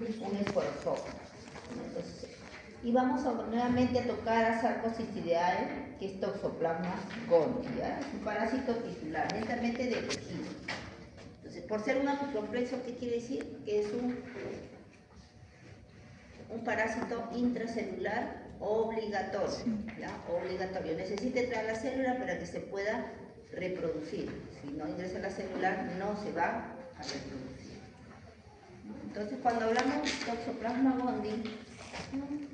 un esporosoma. Entonces, y vamos nuevamente a tocar a Sarcosistidae, que es Toxoplasma gondii, ¿ya? Es un parásito tisular, netamente de tejido. Entonces, por ser un apicomplejo, ¿qué quiere decir? Que es un parásito intracelular obligatorio, ¿ya? Obligatorio. Necesita entrar a la célula para que se pueda reproducir. Si no ingresa a la célula, no se va a reproducir. Entonces, cuando hablamos de Toxoplasma gondii,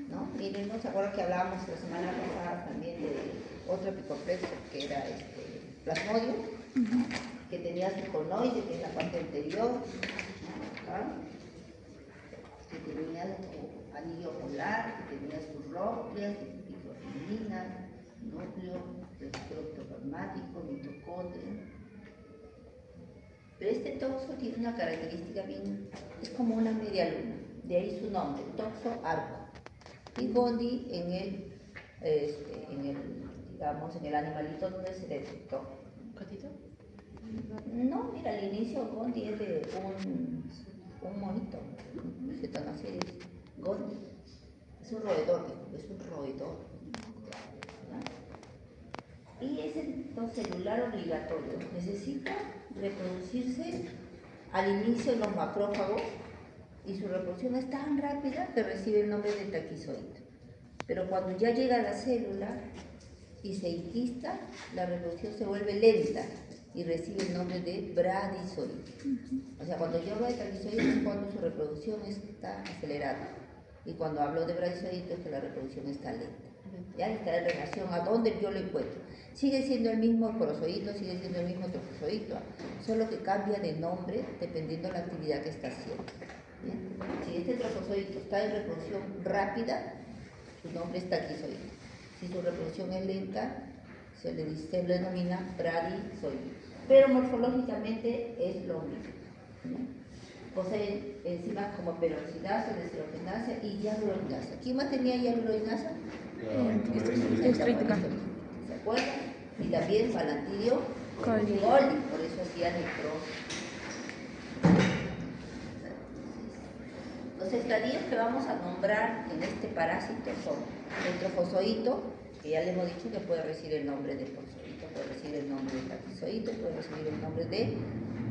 ¿no? Miren, ¿no se acuerdan que hablábamos la semana pasada también de otro apicomplejo que era Plasmodium, que tenía su conoide, que es la parte anterior, ¿no? Acá, que tenía su anillo polar, que tenía sus rótleas, microfilina, núcleo, ectoplasmático, mitocondria. Pero este toxo tiene una característica bien, es como una media luna, de ahí su nombre, toxo arco. Y gondii en el, digamos, en el animalito donde se detectó. ¿Un gatito? No, mira, al inicio gondii es de un monito, así es gondii. Es un roedor, es un roedor. ¿Ya? Y es entonces celular obligatorio, necesita reproducirse al inicio en los macrófagos y su reproducción es tan rápida que recibe el nombre de taquizoide. Pero cuando ya llega a la célula y se inquista, la reproducción se vuelve lenta y recibe el nombre de bradizoide. O sea, cuando yo hablo de taquizoide es cuando su reproducción está acelerada. Y cuando hablo de bradizoide es que la reproducción está lenta. Ya está en relación a dónde yo lo encuentro. Sigue siendo el mismo porozoito, sigue siendo el mismo trofozoito, solo que cambia de nombre dependiendo de la actividad que está haciendo. ¿Bien? Si este trofozoito está en reproducción rápida, su nombre es taquizoide. Si su reproducción es lenta, se le denomina bradizoide. Pero morfológicamente es lo mismo. Poseen enzimas como peroxidasa, deshidrogenasa y hialuronidasa. ¿Quién más tenía hialuronidasa? Estrítica. ¿Se acuerdan? Y también Palantidio coli, por eso hacía necrosis. Los estadios que vamos a nombrar en este parásito son el trofozoito, que ya le hemos dicho que puede recibir el nombre de porozoito, puede recibir el nombre de taquizoito, puede recibir el nombre de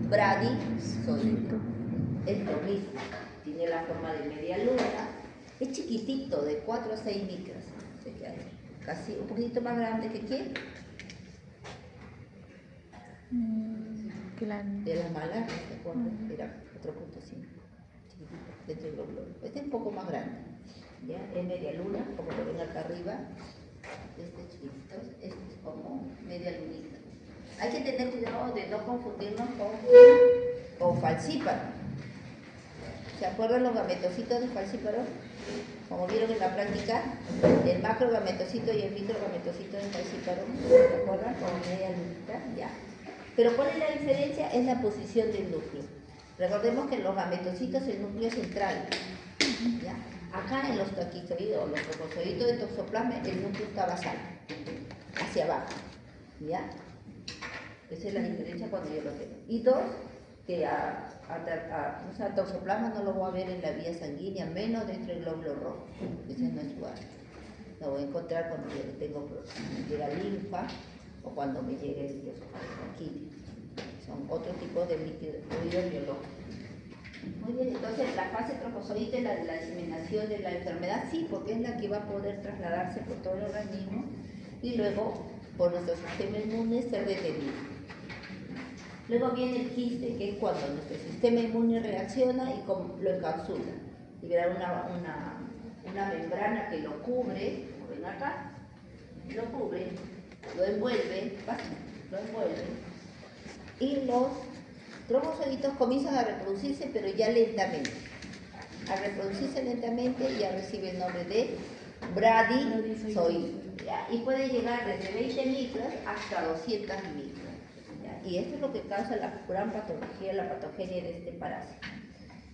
bradizoito. Es lo mismo, tiene la forma de media luna, es chiquitito, de 4 a 6 micras, casi un poquito más grande que ¿quién? De las malas, ¿se acuerdan? Era 4.5, chiquitito, dentro del glóbulo. Este es un poco más grande, ¿ya? Es media luna, como lo ven acá arriba, este es chiquitito, este es como media lunita. Hay que tener cuidado de no confundirnos con falcíparo. ¿Se acuerdan los gametocitos de falcíparo? Como vieron en la práctica, el macrogametocito y el microgametocito de falcíparo, ¿se acuerdan? Como media lunita, ya. Pero ¿cuál es la diferencia? Es la posición del núcleo. Recordemos que en los gametocitos el núcleo es central, ¿ya? Acá en los taquizoides o los trofozoitos de toxoplasma el núcleo está basal, hacia abajo, ¿ya? Esa es la diferencia cuando yo lo tengo. Y dos, que o sea, toxoplasma no lo voy a ver en la vía sanguínea, menos dentro del glóbulo rojo. Ese no es lugar. Lo voy a encontrar cuando me llega linfa o cuando me llegue el aquí. Son otro tipo de fluido biológico. Muy bien, entonces la fase trofozoite, la diseminación de la enfermedad, sí, porque es la que va a poder trasladarse por todo el organismo y luego por nuestro sistema inmune ser detenido. Luego viene el quiste, que es cuando nuestro sistema inmune reacciona y lo encapsula. Libera una membrana que lo cubre, como ven acá, lo cubre, lo envuelve, y los trofozoitos comienzan a reproducirse, pero ya lentamente. Al reproducirse lentamente ya recibe el nombre de bradizoide. Y puede llegar desde 20 micras hasta 200 micras. Y esto es lo que causa la gran patología, la patogenia de este parásito.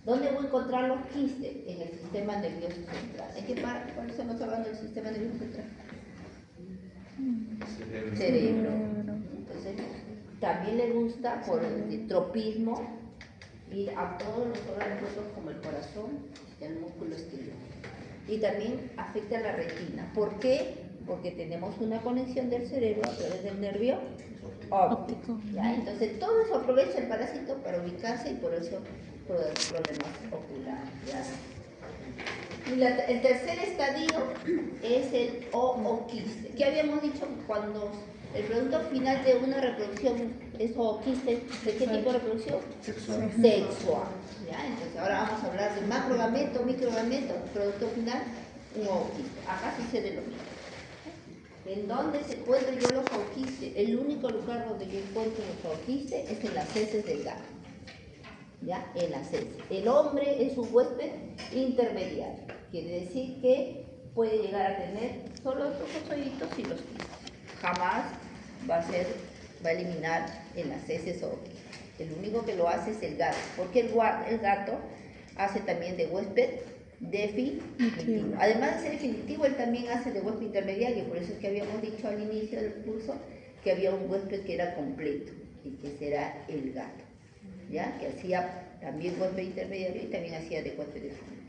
¿Dónde voy a encontrar los quistes? En el sistema nervioso central. ¿En qué parte? ¿Cuál estamos hablando del sistema nervioso central? Cerebro. Entonces, también le gusta por el tropismo y a todos los órganos como el corazón y el músculo esquelético. Y también afecta a la retina. ¿Por qué? Porque tenemos una conexión del cerebro a través del nervio óptico. ¿Ya? Entonces todo eso aprovecha el parásito para ubicarse y por eso los problemas oculares. ¿Ya? Y el tercer estadio es el ooquiste. ¿Qué habíamos dicho cuando el producto final de una reproducción es ooquiste? ¿De qué tipo de reproducción? Sexual. ¿Ya? Entonces ahora vamos a hablar de macrogameto, microgameto, producto final, un ooquiste. Acá sucede lo mismo. ¿En dónde se encuentran yo los ooquistes? El único lugar donde yo encuentro los ooquistes es en las heces del gato. ¿Ya? En las heces. El hombre es un huésped intermediario. Quiere decir que puede llegar a tener solo estos hoyitos y los quistes. Jamás va a eliminar en las heces ooquistes. El único que lo hace es el gato, porque el gato hace también de huésped definitivo. Además de ser definitivo, él también hace de huésped intermediario, por eso es que habíamos dicho al inicio del curso que había un huésped que era completo, y que será el gato, ¿ya? Que hacía también huésped intermediario y también hacía de huésped definitivo.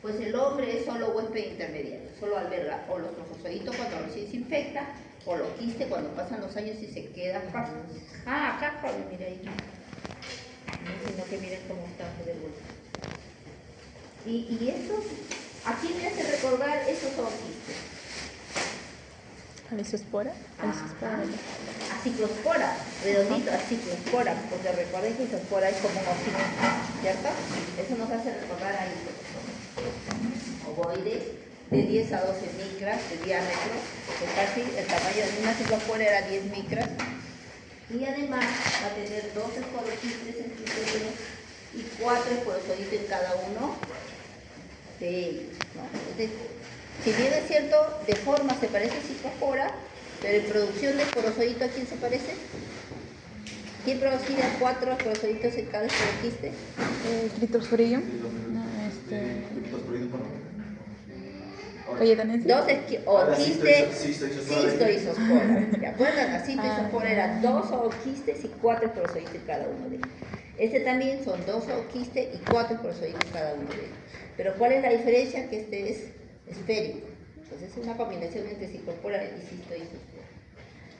Pues el hombre es solo huésped intermediario, solo alberga o los trofozoitos cuando recién se infecta, o los quistes cuando pasan los años y se queda fácil. Ah, acá, joder, mira ahí. No, sino que miren cómo está de vuelta. Y estos, ¿a quién me hace recordar esos ooquistes? ¿A la isospora? A ciclospora, redondito, a ciclospora, porque recuerden que isospora es como un óxido, ¿cierto? Eso nos hace recordar a ovoides de 10 a 12 micras de diámetro, que casi el tamaño de una ciclospora era 10 micras, y además va a tener 2 esporoquistes en su interior y 4 esporozoides en cada uno de ellos, ¿no? Entonces, si bien es cierto, de forma se parece a ciclospora, pero en producción de esporozoito, ¿a quién se parece? ¿Quién producía 4 esporozoitos en cada esporoquiste? Critosporidium. Oye, también sí. 2 ooquistes, cistoisospora. ¿De acuerdo? La cistoisospora eran 2 ooquistes y 4 esporozoitos en cada uno de ellos. Este también son 2 ooquistes y 4 esporozoitos en cada uno de ellos. Pero ¿cuál es la diferencia? Que este es esférico. Entonces es una combinación entre ciclospora y cistoisospora.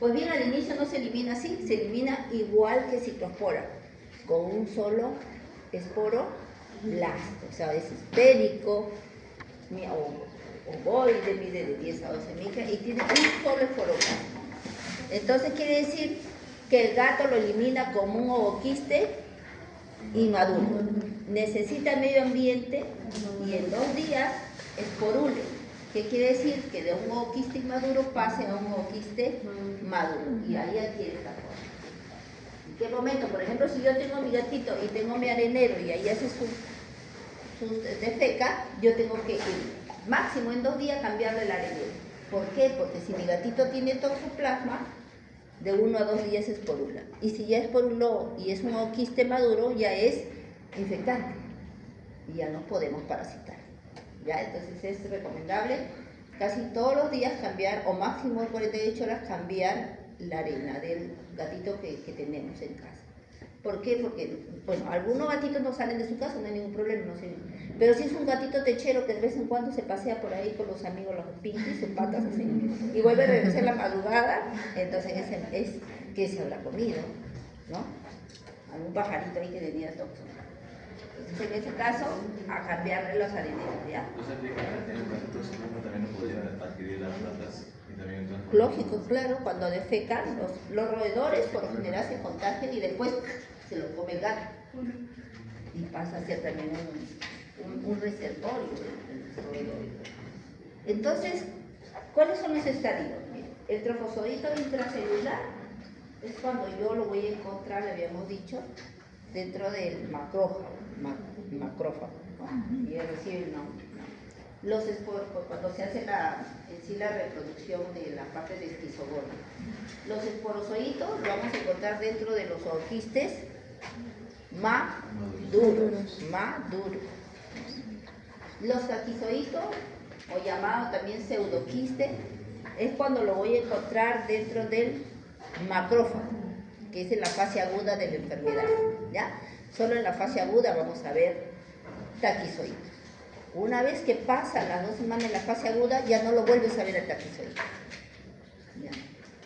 Pues bien, al inicio no se elimina así, se elimina igual que ciclospora, con un solo esporoblasto. O sea, es esférico, ovoide, mide de 10 a 12 micras y tiene un solo esporoblasto. Entonces quiere decir que el gato lo elimina como un ooquiste inmaduro. Necesita medio ambiente y en 2 días esporule. ¿Qué quiere decir? Que de un ooquiste inmaduro pase a un ooquiste maduro. Y ahí adquiere esta forma. ¿En qué momento? Por ejemplo, si yo tengo mi gatito y tengo mi arenero y ahí hace su defeca, yo tengo que máximo en 2 días cambiarle el arenero. ¿Por qué? Porque si mi gatito tiene toxoplasma, de 1 a 2 días esporula. Y si ya esporuló y es un ooquiste maduro, ya es infectante. Y ya no podemos parasitar. ¿Ya? Entonces es recomendable casi todos los días cambiar, o máximo 48 horas cambiar la arena del gatito que tenemos en casa. ¿Por qué? Porque, bueno, algunos gatitos no salen de su casa, no hay ningún problema, no sé. Pero si es un gatito techero que de vez en cuando se pasea por ahí con los amigos, los pinkies, sus patas así, y vuelve a regresar la madrugada, entonces es que se habrá comido, ¿no? Algún pajarito ahí que tenía toxo. Entonces, en ese caso, a cambiarle los areneros, ¿ya? Entonces, el gatito también no podría adquirir las ratas y también entonces... Lógico, claro, cuando defecan, los roedores por lo general se contagian y después se lo come el gato. Y pasa a ser también un reservorio del roedor. Entonces, ¿cuáles son los estadios? El trofozoito intracelular es cuando yo lo voy a encontrar, le habíamos dicho, dentro del macrófago, ¿no? Y recibe el nombre. Los esporos, cuando se hace en sí la reproducción de la parte de esquizogonia. Los esporozoitos lo vamos a encontrar dentro de los ooquistes maduros. Los taquizoitos, o llamado también pseudoquiste, es cuando lo voy a encontrar dentro del macrófago, que es en la fase aguda de la enfermedad, ¿ya? Solo en la fase aguda vamos a ver taquizoide. Una vez que pasan las 2 semanas en la fase aguda, ya no lo vuelves a ver el taquizoide. Ya.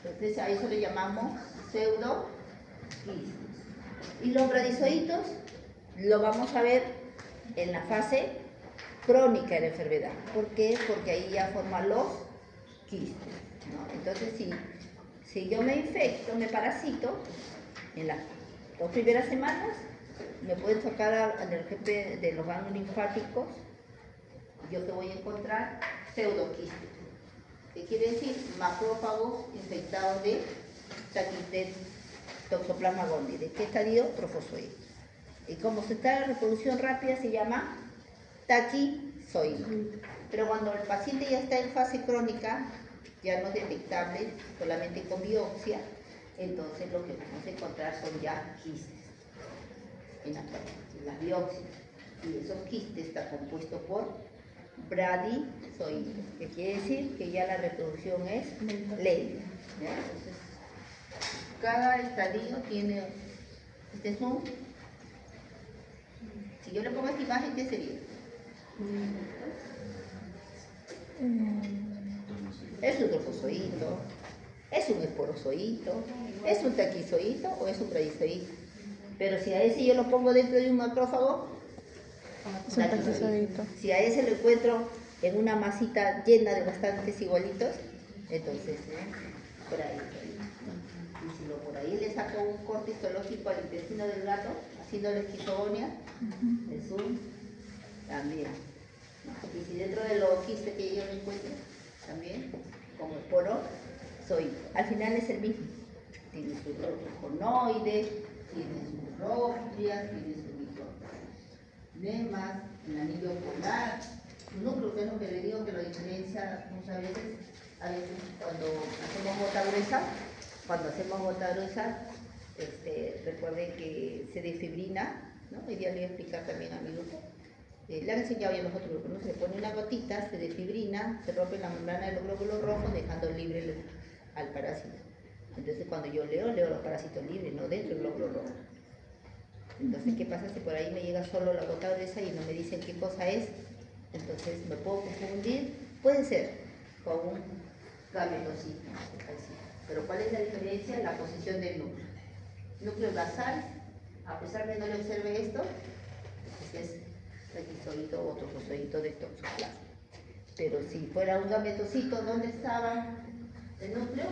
Entonces a eso le llamamos pseudoquistes. Y los bradizoitos lo vamos a ver en la fase crónica de la enfermedad. ¿Por qué? Porque ahí ya forman los quistes, ¿no? Entonces, si yo me infecto, me parasito, en las 2 primeras semanas me pueden tocar al RGP de los ganglios linfáticos, yo que voy a encontrar pseudoquistes. ¿Qué quiere decir? Macrófagos infectados de Toxoplasma gondii. ¿De qué estadio? Trofozoide. Y como se está en reproducción rápida, se llama taquizoide. Pero cuando el paciente ya está en fase crónica, ya no es detectable solamente con biopsia, entonces lo que vamos a encontrar son ya quistes en las biopsias. Y esos quistes están compuestos por bradizoides, que quiere decir que ya la reproducción es lenta. ¿Ya? Entonces, cada estadio tiene, este es un, si yo le pongo esta imagen, ¿qué sería? ¿Es un trofozoito? ¿Es un esporozoito? ¿Es un taquizoito o es un bradizoito? Pero si a ese yo lo pongo dentro de un macrófago, Es un taquizoito. si a ese lo encuentro en una masita llena de bastantes igualitos, entonces por ahí. Y si por ahí le saco un corte histológico al intestino del gato, haciendo la esquizogonia, es un también. Y si dentro de los quistes que yo me encuentro, también, como esporozoito, al final es el mismo. Tiene su conoide, tiene sus rostrias, tiene su micronemas, el anillo polar, un núcleo, que es lo que le digo que lo diferencia muchas veces, a veces cuando hacemos gota gruesa, recuerden que se defibrina, ¿no? Hoy día le voy a explicar también a mi grupo. Le han enseñado ya a los otros grupos, ¿no? Se le pone una gotita, se defibrina, se rompe la membrana de los glóbulos rojos, dejando libre al parásito. Entonces cuando yo leo los parásitos libres, no dentro del glóbulo rojo. Entonces, ¿qué pasa si por ahí me llega solo la gota gruesa y no me dicen qué cosa es? Entonces me puedo confundir, puede ser con un gametocito, pero ¿cuál es la diferencia? La posición del núcleo. Núcleo basal, a pesar de no le observe esto, es taquizoito o trofozoito de toxoplasma. Pero si fuera un gametocito, ¿dónde estaba el núcleo?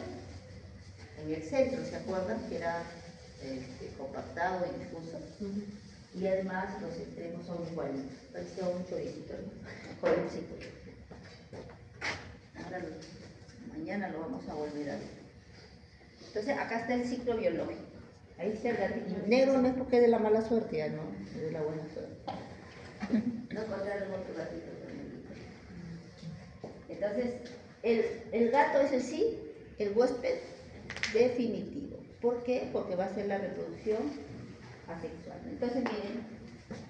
En el centro, ¿se acuerdan? Que era compactado y difuso. Y además los extremos son igualitos. Parece un choricito, ¿no? Jovencito. Ahora, mañana lo vamos a volver a ver. Entonces, acá está el ciclo biológico. Ahí está el gatito. Negro no es porque es de la mala suerte, ya no, es de la buena suerte. No encontraron otro gatito también. Entonces, el gato es en sí el huésped definitivo. ¿Por qué? Porque va a ser la reproducción asexual. Entonces, miren,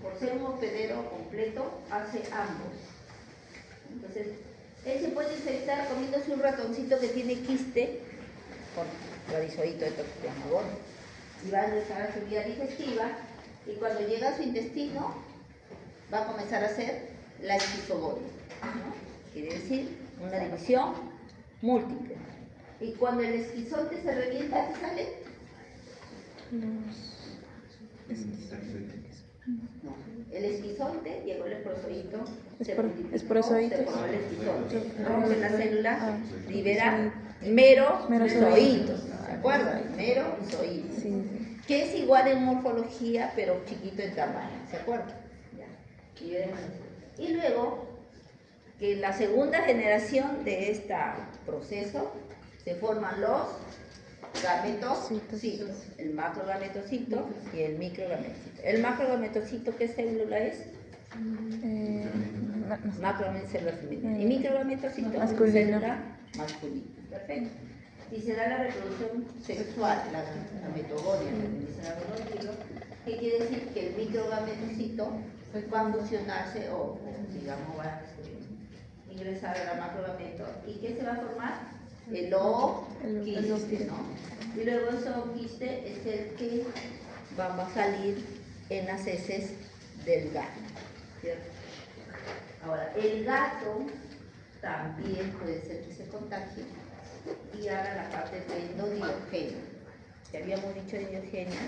por ser un hospedero completo, hace ambos. Entonces, él se puede infectar comiéndose un ratoncito que tiene quiste con bradizoito de Toxoplasma gondii. Y va a ingresar a su vía digestiva y cuando llega a su intestino va a comenzar a hacer la esquizogonia, ¿no? Quiere decir una división múltiple. Y cuando el esquizonte se revienta, ¿qué sale? No, el esquizonte llegó el esporozoito, se multiplicó, se formó el esquizonte, rompe la célula, libera merozoitos, ¿se acuerdan? Merozoitos, que es igual en morfología, pero chiquito en tamaño, ¿se acuerdan? Y luego, que en la segunda generación de este proceso, se forman los gametocitos, el macrogametocito y el microgametocito. ¿El macrogametocito qué célula es? Macrogametocito, célula femenina. Y microgametocito, célula masculina. Perfecto. Y se da la reproducción sexual, la gametogonia, que quiere decir que el microgametocito va a fusionarse o digamos, va a ingresar a la macrogameto. ¿Y qué se va a formar? El ooquiste, ¿no? Y luego ese ooquiste es el que va a salir en las heces del gato, ¿cierto? Ahora, el gato también puede ser que se contagie y haga la parte de endodiogenia. Ya habíamos dicho de diogenia,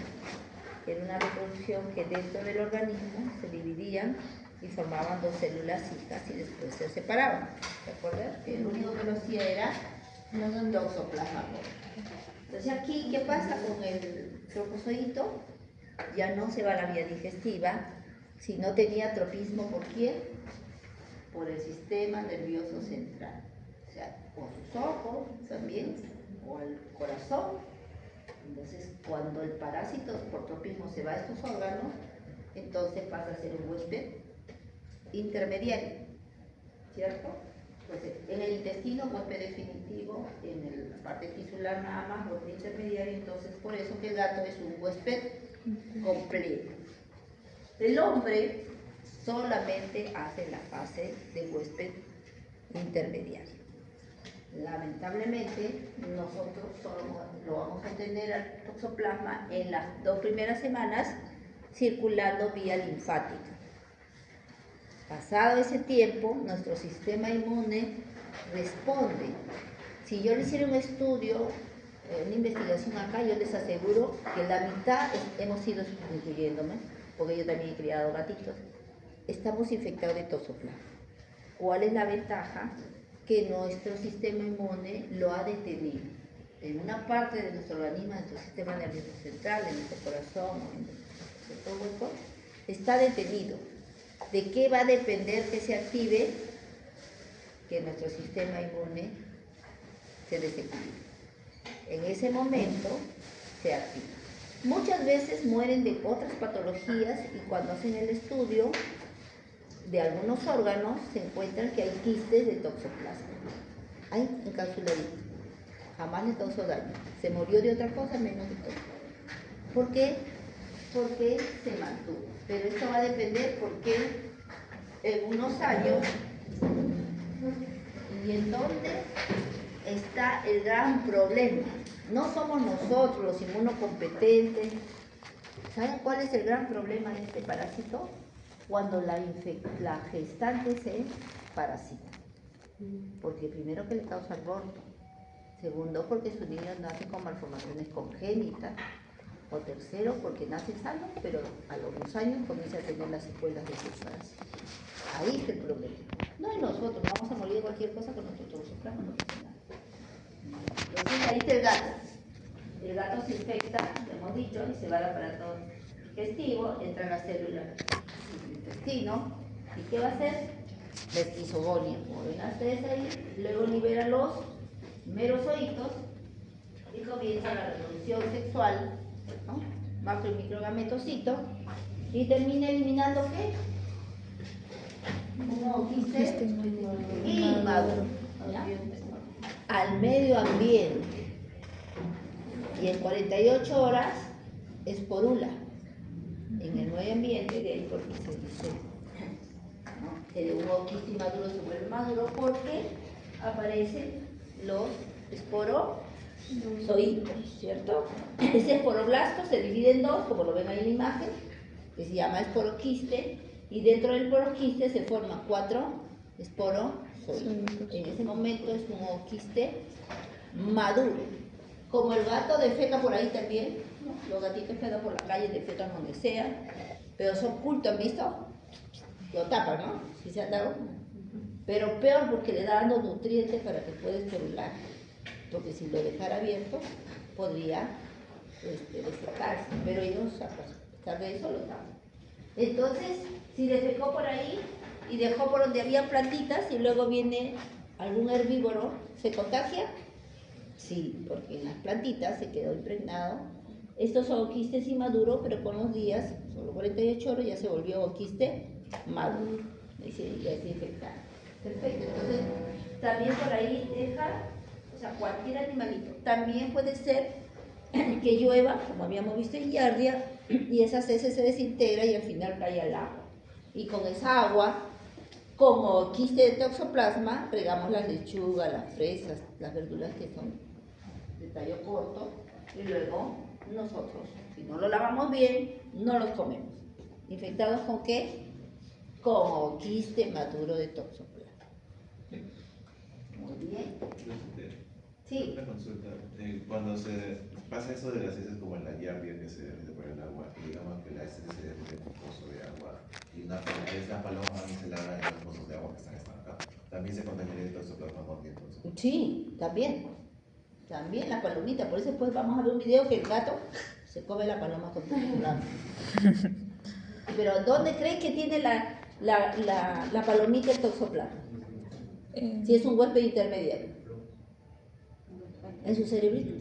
que era una reproducción que dentro del organismo se dividían y formaban dos células hijas y después se separaban. ¿De acuerdo? Que lo único que lo hacía era toxoplasma gómez. Entonces aquí, ¿qué pasa con el tropozoito? Ya no se va a la vía digestiva, sino tenía tropismo ¿por quién? Por el sistema nervioso central. O sea, o sus ojos también, o el corazón. Entonces, cuando el parásito por tropismo se va a estos órganos, entonces pasa a ser un huésped intermediario, ¿cierto? Pues en el intestino, huésped definitivo, en la parte tisular nada más, huésped intermediario, entonces por eso que el gato es un huésped completo. El hombre solamente hace la fase de huésped intermediario. Lamentablemente, nosotros solo lo vamos a tener al toxoplasma en las 2 primeras semanas circulando vía linfática. Pasado ese tiempo, nuestro sistema inmune responde. Si yo le hiciera un estudio, una investigación acá, yo les aseguro que la mitad hemos ido, incluyéndome, porque yo también he criado gatitos, estamos infectados de toxoplasma. ¿Cuál es la ventaja? Que nuestro sistema inmune lo ha detenido. En una parte de nuestro organismo, en nuestro sistema nervioso central, en nuestro corazón, en nuestro cuerpo, está detenido. ¿De qué va a depender que se active? Que nuestro sistema inmune se desequilibre. En ese momento se activa. Muchas veces mueren de otras patologías y cuando hacen el estudio de algunos órganos se encuentran que hay quistes de toxoplasma. Hay encapsuladito. Jamás le causó daño. Se murió de otra cosa menos de toxoplasma. ¿Por qué? Porque se mantuvo. Pero esto va a depender porque en unos años y en dónde está el gran problema. No somos nosotros los inmunocompetentes. ¿Saben cuál es el gran problema de este parásito? Cuando la gestante se parasita. Porque primero que le causa aborto, segundo porque su niño nace con malformaciones congénitas, o tercero porque nace sano, pero a los 2 años comienza a tener las secuelas de sus parásitos. Ahí está el problema. No es nosotros, vamos a morir de cualquier cosa con nuestro toxoplasma, no pasa nada. Entonces ahí está el gato. El gato se infecta, lo hemos dicho, y se va al aparato digestivo, entra en la célula del intestino, ¿y qué va a hacer? La esquizogonia, como ven ustedes ahí, luego libera los merozoitos y comienza la reproducción sexual, ¿no? Macro y microgametocito, y termina eliminando ¿qué? Un ooquiste inmaduro, ¿ya? Al medio ambiente. Y en 48 horas esporula en el medio ambiente, de ahí porque se dice, ¿no? Un ooquiste inmaduro se vuelve maduro porque aparecen los esporozoitos, ¿cierto? Ese esporoblasto se divide en 2, como lo ven ahí en la imagen, que se llama esporoquiste, y dentro del esporoquiste se forman 4 esporozoitos. En ese momento es un ooquiste maduro. Como el gato defeca por ahí también, ¿no? Los gatitos defecan por la calle, defecan donde sea, pero son cultos, ¿han visto? Lo tapan, ¿no? ¿Sí se han dado? Pero peor porque le dan los nutrientes para que pueda esperular, porque si lo dejara abierto podría desecarse, pero ellos a pesar de eso lo tapan. Entonces, si defecó por ahí y dejó por donde había plantitas y luego viene algún herbívoro, ¿se contagia? Sí, porque en las plantitas se quedó impregnado. Estos son quistes inmaduros, pero con los días, solo 48 horas, ya se volvió quiste maduro. Y ya se infectado. Perfecto, entonces también por ahí deja, o sea, cualquier animalito. También puede ser que llueva, como habíamos visto en Giardia, y esas heces se desintegra y al final cae al agua. Y con esa agua, como quiste de toxoplasma, regamos las lechugas, las fresas, las verduras que son de tallo corto, y luego nosotros, si no lo lavamos bien, no los comemos. ¿Infectados con qué? Con quiste maduro de toxoplasma. Muy bien. Sí. Una consulta. Cuando se pasa eso de las heces como en la yardia que se derrite por el agua, y digamos que la heces se derrite en un pozo de agua, y esta paloma se lava en los pozos de agua que están acá, también se contaminaría el toxoplasma gondii entonces. Sí, también. También la palomita. Por eso después vamos a ver un video que el gato se come la paloma con toxoplasma. Pero ¿dónde crees que tiene la palomita el toxoplasma? Si es un huésped intermediario. En su cerebrito,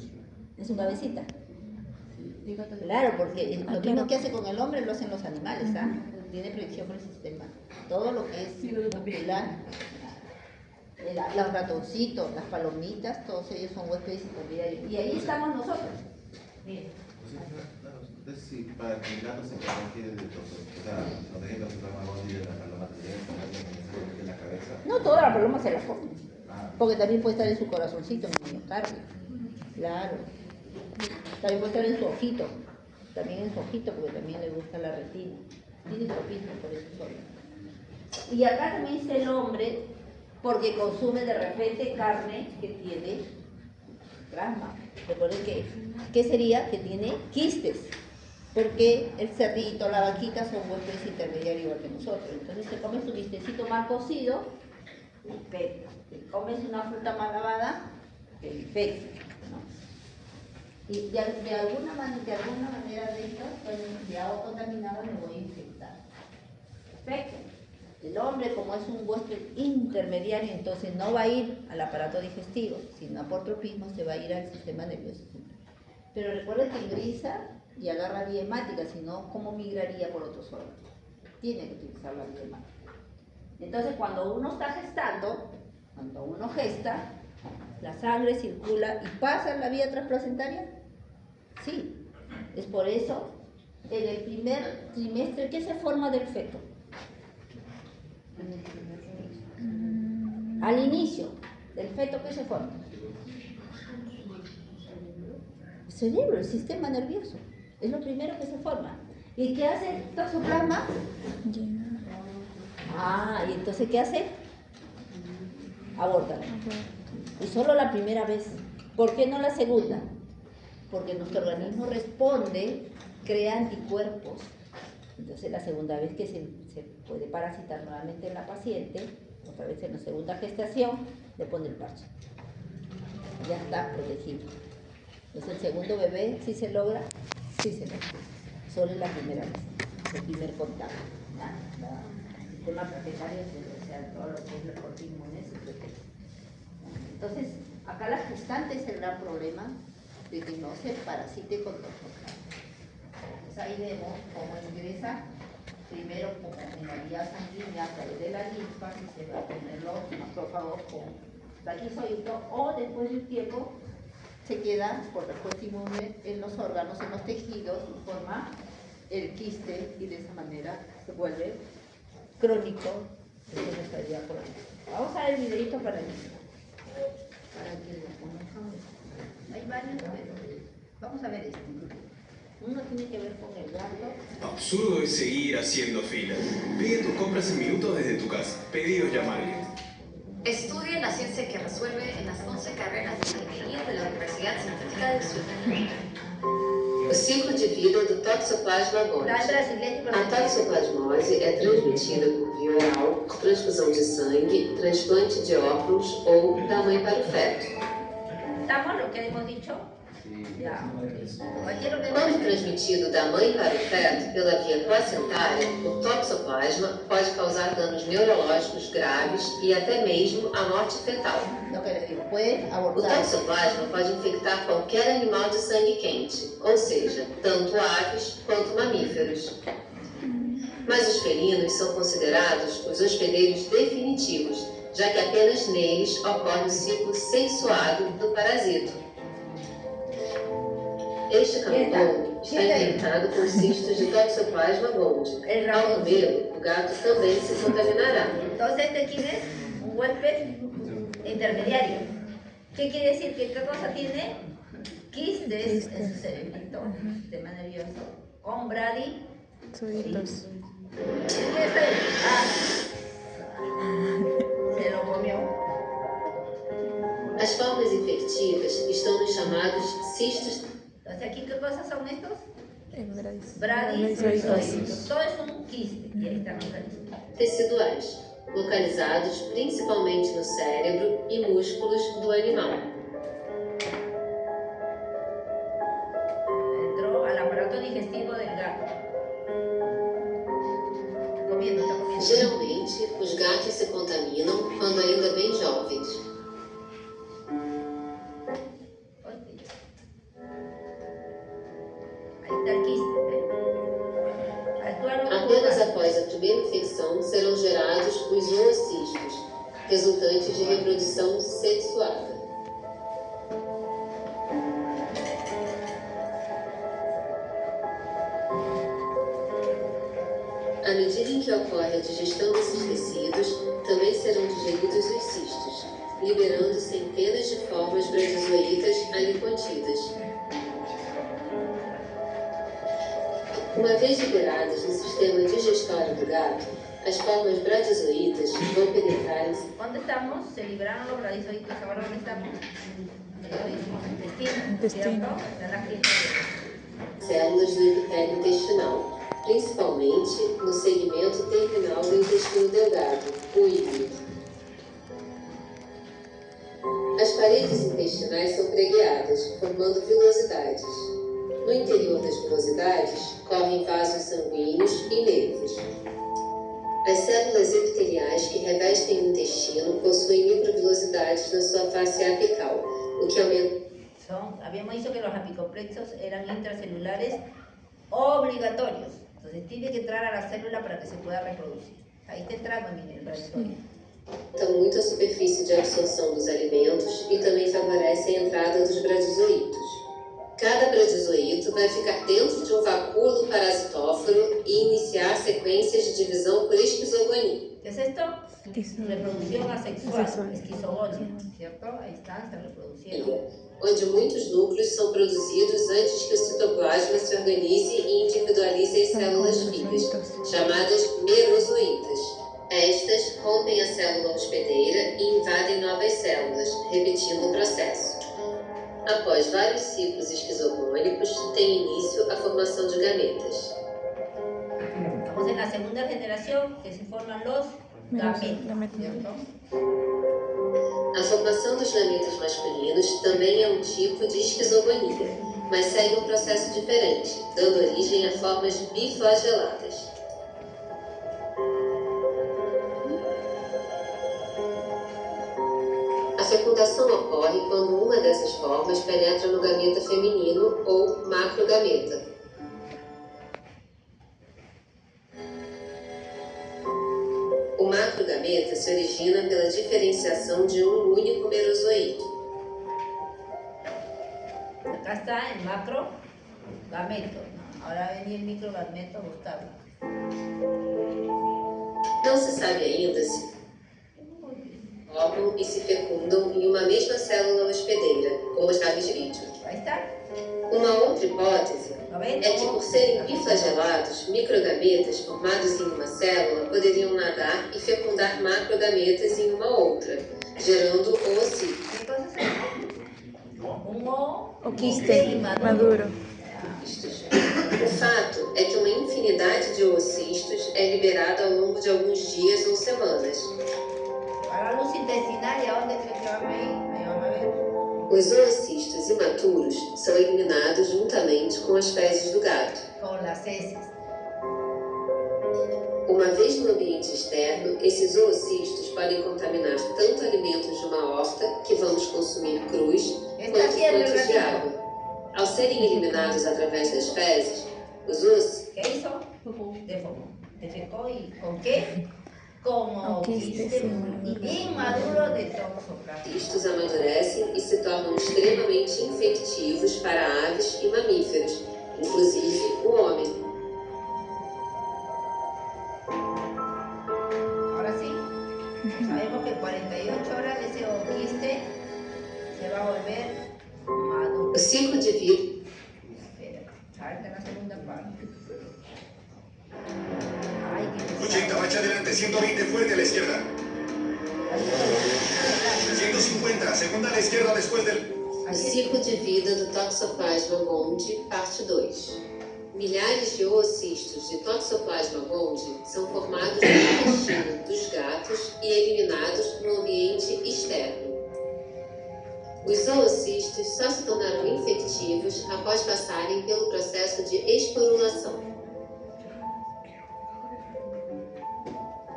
en su cabecita. Claro, porque lo mismo que hace con el hombre lo hacen los animales, ¿ah? Tiene predicción por el sistema. Todo lo que es muscular, los ratoncitos, las palomitas, todos ellos son huéspedes intermediarios. Y ahí estamos nosotros. Miren. Entonces, sí, para que el gato se contagie de toxoplasma, o sea, no tenga toxoplasma gondii de la paloma, tendría que ponerle en la cabeza. No toda la paloma se la come. Porque también puede estar en su corazoncito, en el miocardio. Claro. También puede estar en su ojito. También en su ojito, porque también le gusta la retina. Tiene tropismo por eso solo. Y acá también dice el hombre, porque consume de repente carne que tiene plasma. Recuerden que, ¿qué sería? Que tiene quistes. Porque el cerdito, la vaquita son huéspedes intermediarios igual que nosotros. Entonces se come su bistecito mal cocido, infecta. Si comes una fruta mal lavada, te infecta, ¿no? Y de alguna manera de esto, pues, de agua contaminada me voy a infectar. Perfecto. El hombre, como es un huésped intermediario, entonces no va a ir al aparato digestivo, sino por tropismo se va a ir al sistema nervioso central. Pero recuerden que ingresa y agarra vía hemática, si no, ¿cómo migraría por otros órganos? Tiene que utilizar la vía hemática. Entonces, cuando uno está gestando, cuando uno gesta, la sangre circula y pasa en la vía transplacentaria. Sí, es por eso, en el primer trimestre, ¿qué se forma del feto? Al inicio del feto, ¿qué se forma? El cerebro, el sistema nervioso. Es lo primero que se forma. ¿Y qué hace el toxoplasma? ¿Y entonces qué hace? Aborta. Y solo la primera vez. ¿Por qué no la segunda? Porque nuestro organismo responde, crea anticuerpos. Entonces la segunda vez que se puede parasitar nuevamente en la paciente, otra vez en la segunda gestación, le pone el parche. Ya está protegido. Entonces el segundo bebé, ¿sí se logra? Sí se logra. Solo en la primera vez, el primer contacto. El sistema planetario, o sea, todo lo que es el corte inmune se protege. Entonces, acá la gestante es el gran problema de que no se parasite con toxoplasma. Entonces ahí vemos cómo ingresa primero como en la vía sanguínea a través de la linfa, que se va a tener los macrófagos con taquizoidito, o después de un tiempo se queda por respuesta inmune en los órganos, en los tejidos, y forma el quiste, y de esa manera se vuelve crónico. Entonces estaría por ahí. Vamos a ver el videito para que lo conozcamos. Hay varios, pero vamos a ver este. Uno tiene que ver con el gato. Absurdo es seguir haciendo filas. Pide tus compras en minutos desde tu casa. Pedidos ya Market. Estudie la ciencia que resuelve en las 11 carreras de ingeniería de la Universidad Científica del Sur. O ciclo de vida do Toxoplasma gondii. Está en brasileño, pero A toxoplasmose é transmitida por via oral, por transfusão de sangue, transplante de óvulos ou da mãe para o feto. ¿Estamos lo que hemos dicho? Ya. Cualquiera que Quando transmitido da mãe para o feto pela via placentária, o toxoplasma pode causar danos neurológicos graves e até mesmo a morte fetal. Lo que le digo, puede O abortar. toxoplasma pode infectar qualquer animal de sangue quente, ou seja, tanto aves quanto mamíferos. Mas os felinos são considerados os hospedeiros definitivos, já que apenas neles ocorre o ciclo sexuado do parasito. Este camundongo está infectado com cistos de Toxoplasma gondii. Ao comê-lo, o gato também se contaminará. Entonces, ¿este quién es? Un huésped intermediario. ¿Qué quiere decir? ¿Que qué cosa tiene? Quistes en su cerebrito, sistema nervioso, con Espermatozoiditos. Se lo comió. As formas infectivas estão nos chamados cistos Entonces, ¿aquí qué cosas son estos? Bradizoiditos. Bradizoiditos. Todo es un quiste. Y ahí están los bradizoiditos. teciduais, localizados principalmente no cérebro e músculos do animal. Entró al aparato digestivo del gato. Está comiendo, está comiendo. Geralmente, os gatos se contaminam quando ainda bem jovens. Ahí está el quiste. ¿Ves? Apenas após a primeira infecção serão gerados os oocistos, resultantes de reprodução sexuada. À medida em que ocorre a digestão desses tecidos, também serão digeridos os cistos, liberando centenas de formas bradizoítas ali contidas. Uma vez liberadas no sistema digestório do gato, as formas bradizoítas vão penetrar em ¿Dónde estamos? Se liberaron los bradizoides. ¿Ahora dónde estamos? Intestino. ¿Cierto? Está la quinta. células do epitélio intestinal, principalmente no segmento terminal do intestino delgado, o hígado. As paredes intestinais são pregueadas, formando vilosidades. No interior das vilosidades correm vasos sanguíneos e nervos. As células epiteliais que revestem o intestino possuem microvilosidades na sua face apical, o que aumenta. Habíamos dicho que los apicomplexos eran intracelulares obligatorios. Entonces tiene que entrar a la célula para que se pueda reproducir. Ahí está entrando, miren, el bradizoide. Muito a superfície de absorção dos alimentos e também favorece a entrada dos bradizoítos. Cada bradizoíto vai ficar dentro de um vacúolo parasitóforo e iniciar sequências de divisão por esquizogonia. ¿Qué es esto? Reproducción asexual, esquizogonia, ¿cierto? Ahí están, se reproducieron. Onde muitos núcleos são produzidos antes que o citoplasma se organize e individualize as células filhas, chamadas merozoítas. Estas rompem a célula hospedeira e invadem novas células, repetindo o processo. Após vários ciclos esquizogônicos, tem início a formação de gametas. Estamos en la segunda generación que se forman los gametas, ¿cierto? A formação dos gametas masculinos também é um tipo de esquizogonia, mas segue um processo diferente, dando origem a formas biflageladas. A fecundação ocorre quando uma dessas formas penetra no gameta feminino ou macrogameta. O macrogameta se origina pela diferenciação de um único merozoíto. Acá está el macrogameto, ¿no? Ahora venía el microgameto a buscarlo. Não se sabe ainda se formam e se fecundam em uma mesma célula hospedeira, como está descrito. Ahí está. Uma outra hipótese ¿Lo ven? é que, por serem biflagelados, microgametas formados em uma célula poderiam nadar e fecundar macrogametas em uma outra, gerando oocito. ¿Qué cosa es esto? Un O quiste maduro. O fato é que uma infinidade de oocistos é liberada ao longo de alguns dias ou semanas. A la luz intestinal, ¿y a dónde creen que van a ir? Ahí van a ver. Os oocistos imaturos são eliminados juntamente com as fezes do gato. Con las heces. Uma vez no ambiente externo, esses oocistos podem contaminar tanto alimentos de uma horta, que vamos consumir crus, quanto fontes de água. Ao serem eliminados através das fezes, os oocistos ¿Qué hizo? Defecó y ¿con qué? Como quiste inmaduro de toxoplasma. amadurecem e se tornam extremamente infectivos para aves e mamíferos, inclusive o homem. Ahora sí, sabemos que en 48 horas ese quiste se va a volver maduro. O ciclo de vida Espera, falta la segunda parte. Ay, qué 80, marcha adelante, 120, fuerte a la izquierda. 150, segunda a la izquierda después del... O ciclo de vida do Toxoplasma gondii, parte 2. Milhares de oocistos de Toxoplasma gondii são formados no intestino dos gatos e eliminados no ambiente externo. Os oocistos só se tornaram infectivos após passarem pelo processo de esporulação.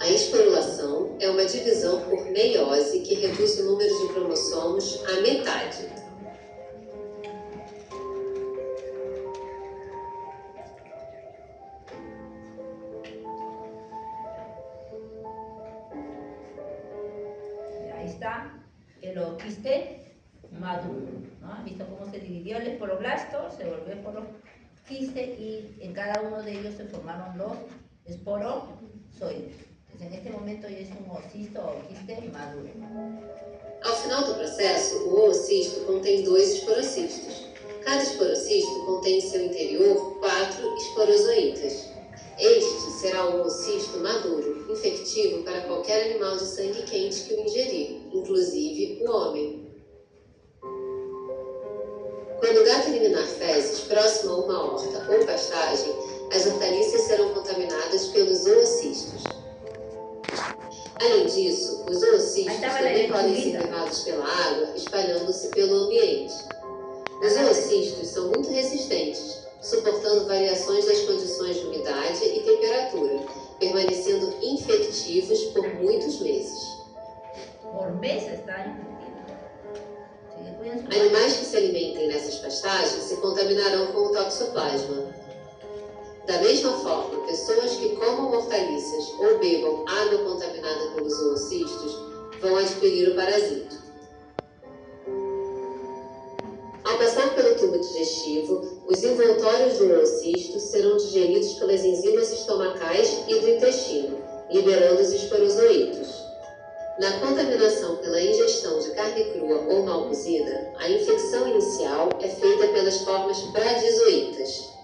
A esporulação é uma divisão por meiose que reduz o número de cromossomos à metade. Ahí está el ooquiste maduro, ¿no? ¿Han visto cómo se dividió el esporoblasto? Se volvió esporoquiste y en cada uno de ellos se formaron los esporozoides. Entonces, en este momento ya es un oocisto o ooquiste maduro. Ao final do processo, o oocisto contém 2 esporocistos. Cada esporocisto contém em seu interior 4 esporozoítas. Este será o oocisto maduro, infectivo para qualquer animal de sangue quente que o ingerir, inclusive o homem. Quando o gato eliminar fezes próximo a uma horta ou pastagem, as hortaliças serão contaminadas pelos oocistos. Além disso, os oocistos também podem ser levados pela água, espalhando-se pelo ambiente. Os oocistos são muito resistentes, suportando variações das condições de umidade e temperatura, permanecendo infectivos por muitos meses. Por meses está infectivo. Animais que se alimentem nessas pastagens se contaminarão com o toxoplasma. Da mesma forma, pessoas que comam hortaliças ou bebam água contaminada pelos oocistos vão adquirir o parasito. Ao passar pelo tubo digestivo, os envoltórios do oocisto serão digeridos pelas enzimas estomacais e do intestino, liberando os esporozoítos. Na contaminação pela ingestão de carne crua ou mal cozida, a infecção inicial é feita pelas formas bradizoítas.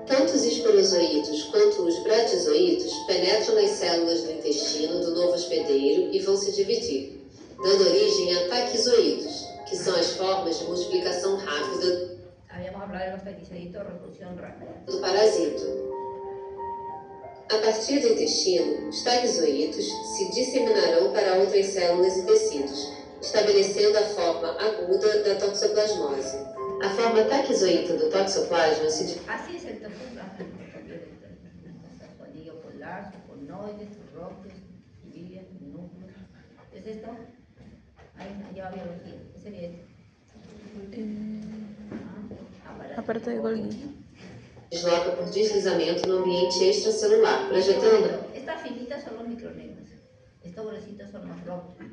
Tanto os esporozoítos quanto os bradizoítos penetram nas células do intestino do novo hospedeiro e vão se dividir, dando origem a taquizoítos, que são as formas de multiplicação rápida do parasito. A partir do intestino, os taquizoítos se disseminarão para outras células e tecidos, estabelecendo a forma aguda da toxoplasmose. A forma taquizoíta do toxoplasma se divide. Así es el toxoplasma, su anillo polar, su conoides, sus roques, cilias, núcleos. ¿Es esto? Ahí lleva biología. ¿Qué sería esto? Aparato de Golgi. Desloca por deslizamento no ambiente extracelular, projetando. Estas finitas son los micronemas. Estos gruesitos son los roques.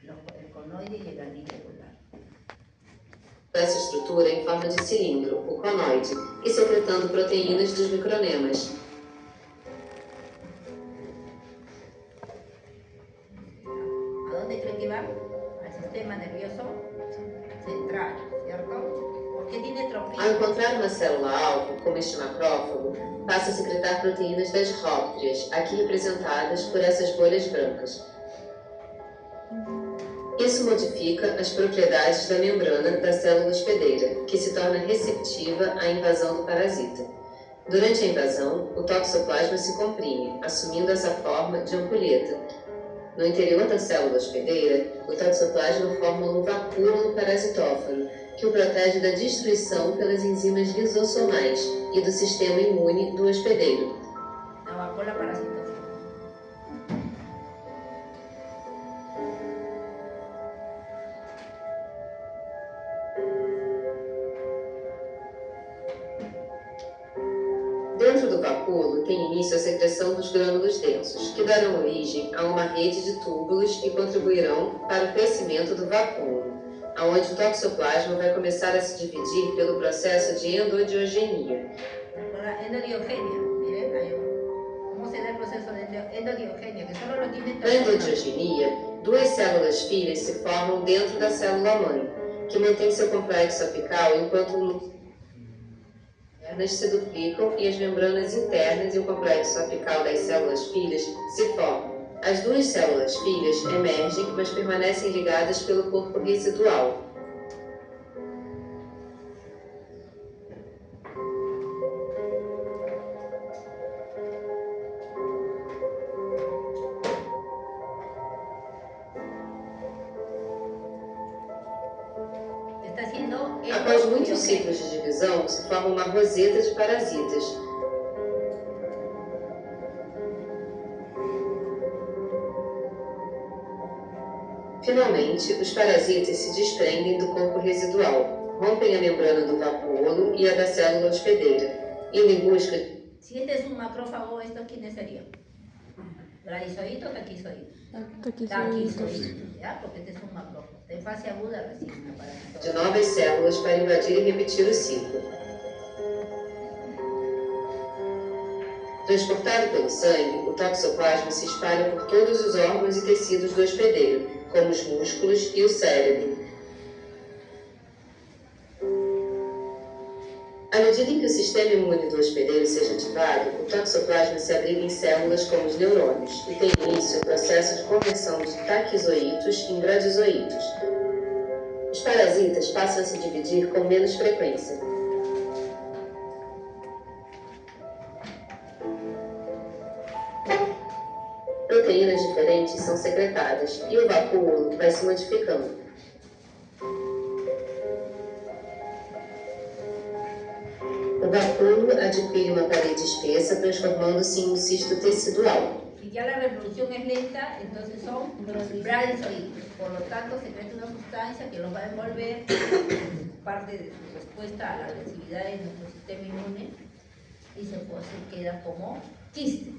Son el conoide y el anillo polar. Essa estrutura em forma de cilindro, o conoide, e secretando proteínas dos micronemas. ¿A dónde creen que va? Al sistema nervioso central, ¿cierto? Porque tiene tropina. Ao encontrar uma célula-alvo, como este macrófago, passa a secretar proteínas das róptrias, aqui representadas por essas bolhas brancas. Isso modifica as propriedades da membrana da célula hospedeira, que se torna receptiva à invasão do parasita. Durante a invasão, o toxoplasma se comprime, assumindo essa forma de ampulheta. No interior da célula hospedeira, o toxoplasma forma um vacúolo parasitóforo, que o protege da destruição pelas enzimas lisossomais e do sistema imune do hospedeiro. La vacuola parasitófora. Dentro do vacúolo tem início a secreção dos grânulos densos, que darão origem a uma rede de túbulos e contribuirão para o crescimento do vacúolo, onde o toxoplasma vai começar a se dividir pelo processo de endodiogenia. Endodiogenia, miren, ahí ¿cómo se da el proceso de endodiogenia? Que solo lo tiene Na endodiogenia, 2 células filhas se formam dentro da célula-mãe, que mantém seu complexo apical enquanto externas se duplicam e as membranas internas e o complexo apical das células filhas se formam. As duas células filhas emergem, mas permanecem ligadas pelo corpo residual. Está haciendo Após muitos ciclos de divisão, se forma uma roseta de parasitas. Finalmente, os parasitas se desprendem do corpo residual, rompem a membrana do vacúolo e a da célula hospedeira, indo em busca... Si este es un macrófago, ¿estos quiénes serían? ¿Bradizoíto o taquizoíto? Taquizoíto, ¿ya? Porque este es un macrófago. En fase aguda recibe una parasitosis. de novas células para invadir e repetir o ciclo. Transportado pelo sangue, o toxoplasma se espalha por todos os órgãos e tecidos do hospedeiro, como os músculos e o cérebro. À medida em que o sistema imune do hospedeiro seja ativado, o toxoplasma se abriga em células como os neurônios e tem início o processo de conversão de taquizoítos em bradizoítos. Os parasitas passam a se dividir com menos frequência. Proteínas diferentes são secretadas e o vacúolo vai se modificando. O vacúolo adquire uma parede espessa, transformando-se em um cisto tecidual. Si ya la reproducción es lenta, entonces son bradizoítos. Por lo tanto, secreta una sustancia que los va a envolver, parte de su respuesta a la agresividad de nuestro sistema inmune, y se queda como quiste.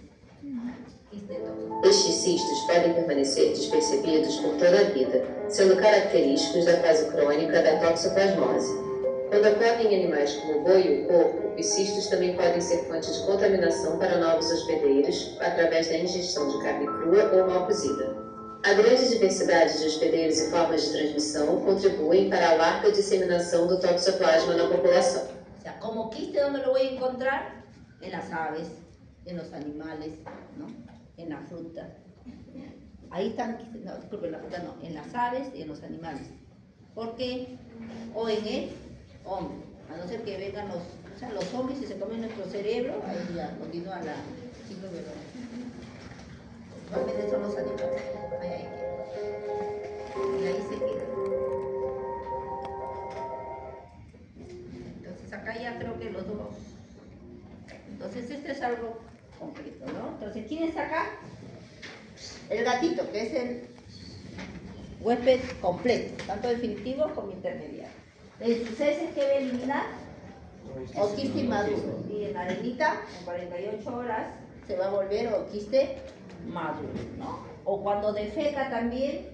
Quiste tóxico. Estes cistos podem permanecer despercebidos por toda a vida, sendo característicos da fase crônica da toxoplasmose. Quando ocorrem em animais como o boi e o porco, os cistos também podem ser fonte de contaminação para novos hospedeiros através da ingestão de carne crua ou mal cozida. A grande diversidade de hospedeiros e formas de transmissão contribuem para a larga disseminação do toxoplasma na população. O sea, como quiste, ¿dónde lo voy a encontrar? En las aves, en los animales, ¿no? En la fruta. Ahí están, no, disculpe, en la fruta no, en las aves y en los animales. ¿Por qué? O en el hombre, a no ser que vengan los zombies y se comen nuestro cerebro, ahí ya continúa la ciclo biológico. Realmente son los animales, ahí queda. Y ahí se queda. Entonces acá ya creo que los dos. Entonces esto es algo concreto, ¿no? Entonces, ¿quién está acá? El gatito, que es el huésped completo, tanto definitivo como intermediario. Sus heces que debe eliminar, o quiste inmaduro. Y en la arenita, en 48 horas, se va a volver o quiste maduro, ¿no? O cuando defeca también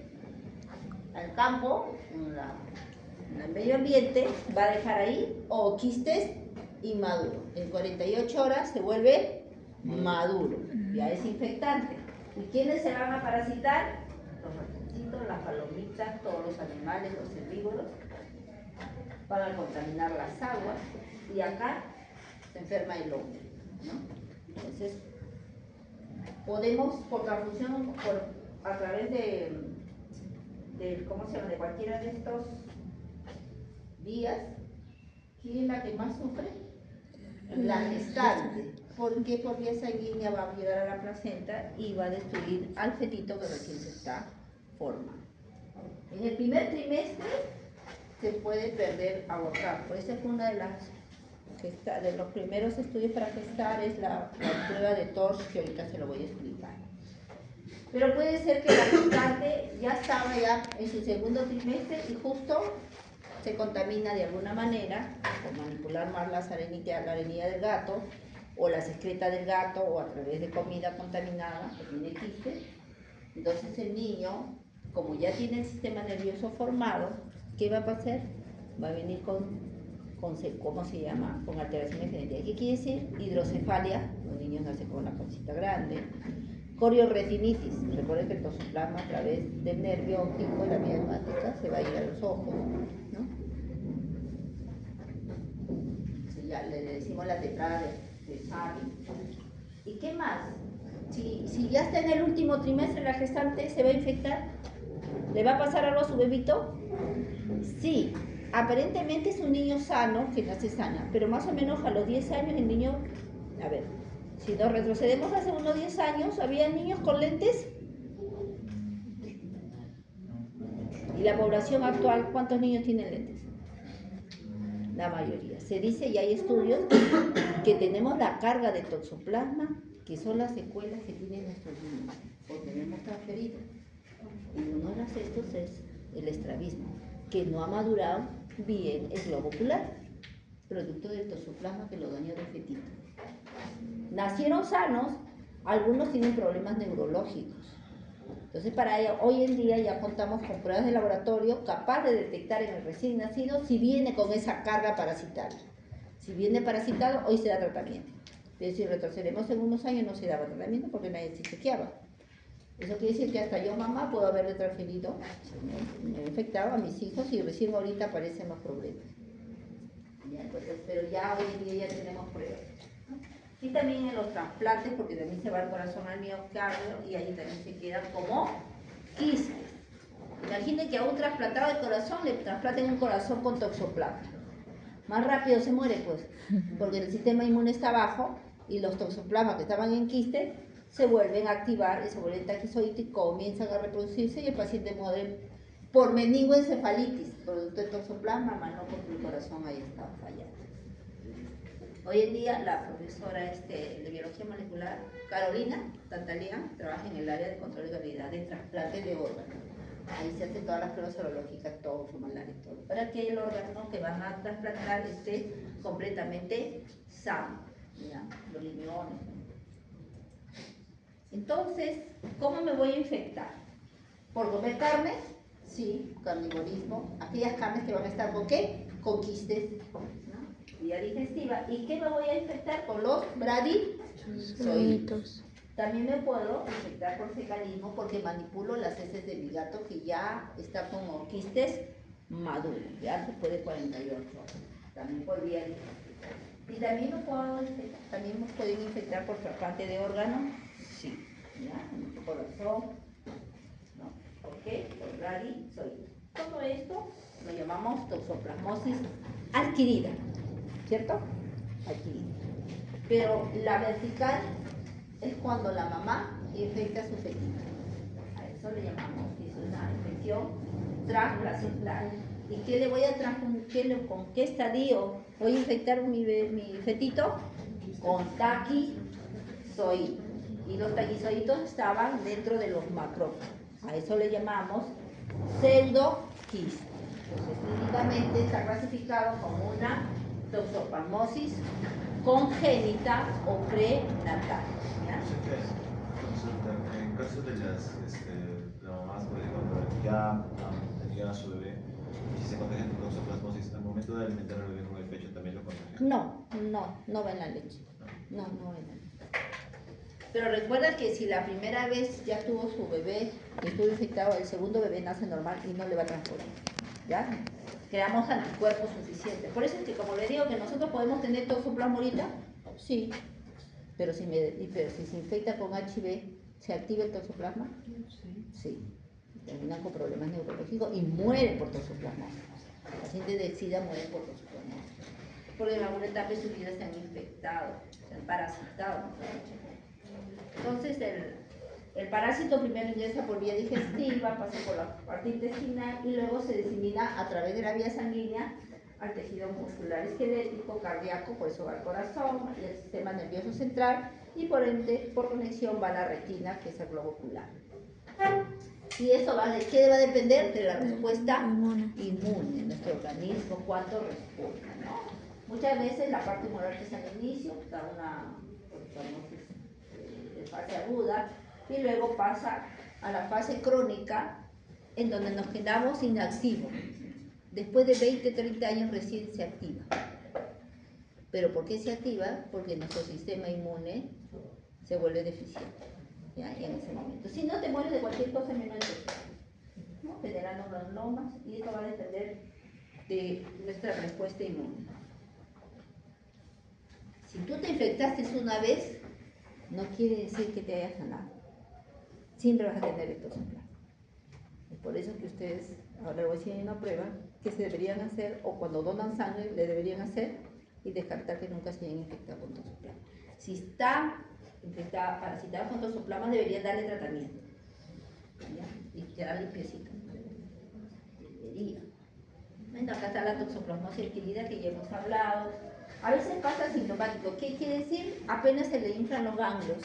al campo, en el medio ambiente, va a dejar ahí o quistes inmaduro. En 48 horas se vuelve maduro, ya es infectante. ¿Y quiénes se van a parasitar? Los ratoncitos, las palomitas, todos los animales, los herbívoros, van a contaminar las aguas y acá se enferma el hombre, ¿no? Entonces, podemos por transfusión, a través de ¿cómo se llama? De cualquiera de estos vías, ¿quién es la que más sufre? La gestante. ¿Por qué? Por vía sanguínea va a llegar a la placenta y va a destruir al fetito que recién se está formando. En el primer trimestre se puede perder, abortar. Por eso es una de los primeros estudios para gestar es la prueba de Torch, que ahorita se lo voy a explicar. Pero puede ser que la gestante ya estaba ya en su segundo trimestre y justo se contamina de alguna manera, por manipular más la arenilla del gato, o la secreta del gato, o a través de comida contaminada, que tiene quiste. Entonces el niño, como ya tiene el sistema nervioso formado, ¿qué va a pasar? Va a venir ¿cómo se llama? Con alteraciones genéticas. ¿Qué quiere decir? Hidrocefalia, los niños nacen con una pancita grande. Coriorretinitis, recuerden que el toxoplasma a través del nervio óptico, la vía hemática, se va a ir a los ojos, ¿no? ya le decimos la tetrada de Savi. ¿Y qué más? Si ya está en el último trimestre la gestante, ¿se va a infectar? ¿Le va a pasar algo a su bebito? Sí, aparentemente es un niño sano, que nace sana, pero más o menos a los 10 años el niño, a ver, si nos retrocedemos hace unos 10 años, ¿había niños con lentes? ¿Y la población actual, cuántos niños tienen lentes? La mayoría. Se dice, y hay estudios, que tenemos la carga de toxoplasma, que son las secuelas que tienen nuestros niños, o tenemos transferido. Y uno de estos es el estrabismo, que no ha madurado bien el globo ocular, producto del toxoplasma que lo dañó de fetito. Nacieron sanos, algunos tienen problemas neurológicos. Entonces, para ello, hoy en día ya contamos con pruebas de laboratorio capaz de detectar en el recién nacido si viene con esa carga parasitaria. Si viene parasitado, hoy se da tratamiento. Pero si retrocedemos en unos años no se daba tratamiento porque nadie se chequeaba. Eso quiere decir que hasta yo, mamá, puedo haberle transferido, me he infectado a mis hijos y recién ahorita aparecen los problemas. ¿Ya? Entonces, pero ya hoy en día ya tenemos pruebas. Y también en los trasplantes, porque también se va el corazón al miocardio y ahí también se quedan como quistes. Imaginen que a un trasplantado de corazón le trasplanten un corazón con toxoplasma. Más rápido se muere, pues, porque el sistema inmune está bajo y los toxoplasmas que estaban en quistes se vuelven a activar y se vuelven taquizoides y comienzan a reproducirse y el paciente muere por meningoencefalitis, producto de toxoplasma, más no porque el corazón ahí estaba fallando. Hoy en día la profesora de biología molecular, Carolina Tantalian, trabaja en el área de control de calidad de trasplantes de órganos. Ahí se hacen todas las pruebas serológicas, todo, malaria, todo, para que el órgano que van a trasplantar esté completamente sano, ¿ya? Los riñones. Entonces, ¿cómo me voy a infectar? ¿Por comer carne? Sí, carnivorismo. Aquellas carnes que van a estar con ¿qué? Con quistes, ¿no? Vía digestiva. ¿Y qué me voy a infectar? Con los bradizoides. También me puedo infectar por fecalismo porque manipulo las heces de mi gato que ya está como quistes maduros, ya después de 48 horas. También por vía digestiva. ¿Y también me pueden infectar por trasplante de órganos? Sí, ¿ya? En el corazón, ¿no? ¿Por qué? Por bradizoides. Todo esto lo llamamos toxoplasmosis adquirida, ¿cierto? Adquirida. Pero la vertical es cuando la mamá infecta a su fetito. A eso le llamamos, que es una infección transplacental. ¿Y qué le voy a con qué estadio voy a infectar mi fetito? Con taquizoides. Y los taquizoides estaban dentro de los macrófagos. A eso le llamamos pseudoquistes. Entonces, clínicamente está clasificado como una toxoplasmosis congénita o prenatal. En caso de las mamás, por ejemplo, ya han tenido a su bebé, si se contagian con toxoplasmosis, al momento de alimentar al bebé con el pecho también lo contagian. No va en la leche. No va en la leche. Pero recuerda que si la primera vez ya tuvo su bebé y estuvo infectado, el segundo bebé nace normal y no le va a transformar. ¿Ya? Creamos anticuerpos suficientes. Por eso es que, como le digo, que nosotros podemos tener toxoplasma ahorita, sí. Pero si se infecta con HIV, ¿se activa el toxoplasma? Sí. Terminan con problemas neurológicos y mueren por toxoplasmosis. Pacientes de SIDA mueren por toxoplasmosis. Porque en alguna etapa de su vida se han infectado, se han parasitado. Entonces, el parásito primero ingresa por vía digestiva, pasa por la parte intestinal y luego se disemina a través de la vía sanguínea al tejido muscular esquelético, cardíaco, por eso va al corazón, y al sistema nervioso central, y por ende, por conexión va a la retina, que es el globo ocular. Y eso ¿de qué va a depender? De la respuesta inmune, nuestro organismo, cuánto responde, ¿no? Muchas veces la parte molar que es al inicio, da una de fase aguda, y luego pasa a la fase crónica, en donde nos quedamos inactivos. Después de 20, 30 años recién se activa. ¿Pero por qué se activa? Porque nuestro sistema inmune se vuelve deficiente, ¿ya? En ese momento. Si no, te mueres de cualquier cosa menos de, ¿no? Generando granulomas, y eso va a depender de nuestra respuesta inmune. Si tú te infectaste una vez, no quiere decir que te hayas sanado. Siempre vas a tener toxoplasma. Es por eso que ustedes, ahora les voy a decir una prueba que se deberían hacer, o cuando donan sangre le deberían hacer, y descartar que nunca se hayan infectado con toxoplasma. Si está infectada, parasitada con toxoplasma, deberían darle tratamiento. ¿Ya? Y quedar limpiecito. Debería. Bueno, acá está la toxoplasmosis adquirida que ya hemos hablado. A veces pasa asintomático. ¿Qué quiere decir? Apenas se le inflan los ganglios,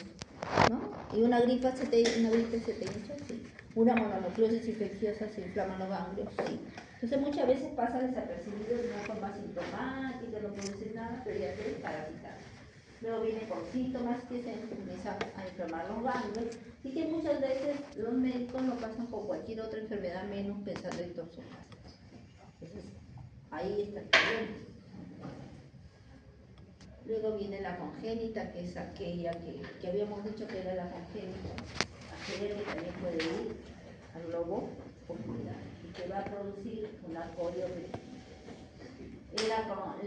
¿no? Y una gripe se te hincha, sí. Una mononucleosis infecciosa se inflaman los ganglios, sí. Entonces muchas veces pasa desapercibido de una forma asintomática, no produce nada, pero ya se parasita. Luego viene con síntomas que se comienzan a inflamar los ganglios y que muchas veces los médicos lo pasan con cualquier otra enfermedad menos pensando en toxoplasma. Entonces ahí está el problema. Luego viene la congénita, que es aquella que habíamos dicho que era la congénita, aquella que también puede ir al globo ocular y que va a producir una coriorretina.